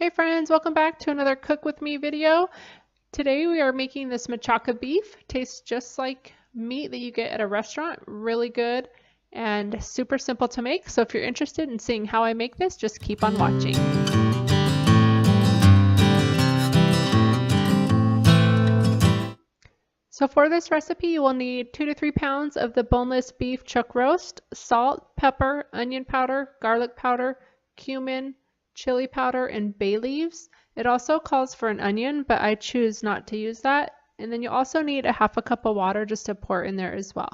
Hey friends, welcome back to another Cook With Me video. Today we are making this machaca beef. Tastes just like meat that you get at a restaurant. Really good and super simple to make. So if you're interested in seeing how I make this, just keep on watching. So for this recipe, you will need 2 to 3 pounds of the boneless beef chuck roast, salt, pepper, onion powder, garlic powder, cumin, chili powder, and bay leaves. It also calls for an onion, but I choose not to use that. And then you also need a half a cup of water just to pour in there as well.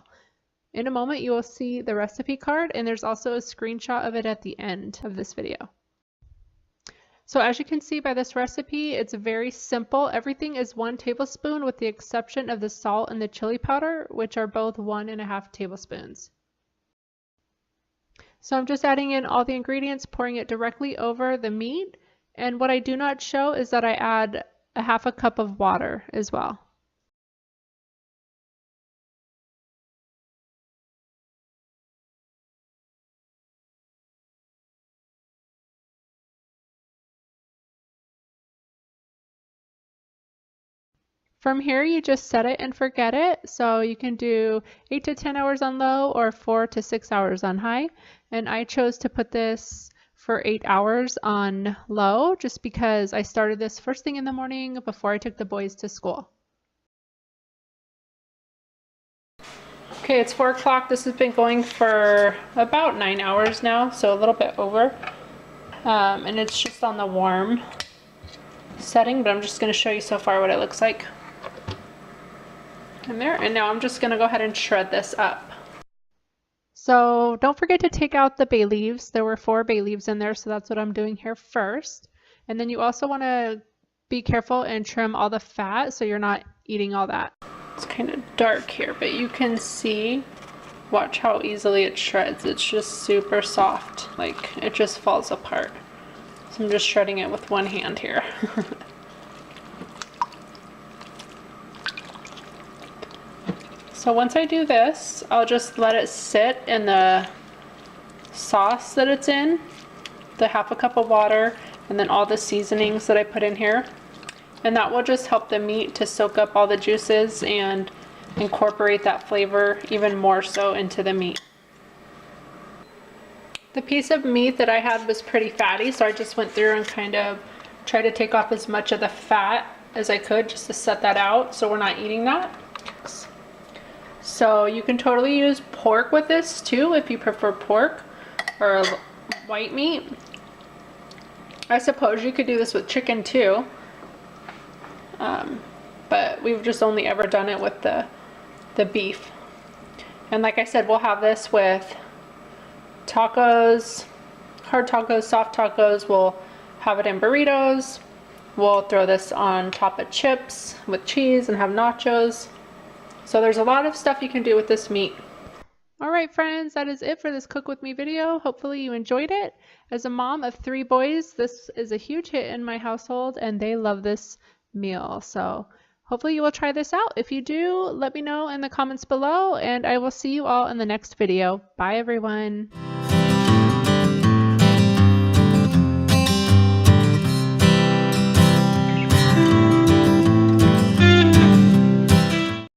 In a moment, you will see the recipe card, and there's also a screenshot of it at the end of this video. So as you can see by this recipe, it's very simple. Everything is 1 tablespoon with the exception of the salt and the chili powder, which are both 1.5 tablespoons. So I'm just adding in all the ingredients, pouring it directly over the meat. And what I do not show is that I add a half a cup of water as well. From here, you just set it and forget it. So you can do 8 to 10 hours on low or 4 to 6 hours on high. And I chose to put this for 8 hours on low just because I started this first thing in the morning before I took the boys to school. Okay, it's 4 o'clock. This has been going for about 9 hours now, so a little bit over. And it's just on the warm setting, but I'm just going to show you so far what it looks like. In there, and now I'm just going to go ahead and shred this up. So don't forget to take out the bay leaves. There were 4 bay leaves in there, so that's what I'm doing here first. And then you also want to be careful and trim all the fat so you're not eating all that. It's kind of dark here, but you can see, watch how easily it shreds. It's just super soft, like it just falls apart. So I'm just shredding it with one hand here. So once I do this, I'll just let it sit in the sauce that it's in, the half a cup of water, and then all the seasonings that I put in here. And that will just help the meat to soak up all the juices and incorporate that flavor even more so into the meat. The piece of meat that I had was pretty fatty, so I just went through and kind of tried to take off as much of the fat as I could just to set that out so we're not eating that. So you can totally use pork with this too if you prefer pork or white meat. I suppose you could do this with chicken too, but we've just only ever done it with the beef. And like I said, we'll have this with tacos, hard tacos, soft tacos. We'll have it in burritos. We'll throw this on top of chips with cheese and have nachos. So there's a lot of stuff you can do with this meat. Alright friends, that is it for this Cook With Me video. Hopefully you enjoyed it. As a mom of 3 boys, this is a huge hit in my household and they love this meal. So hopefully you will try this out. If you do, let me know in the comments below and I will see you all in the next video. Bye everyone.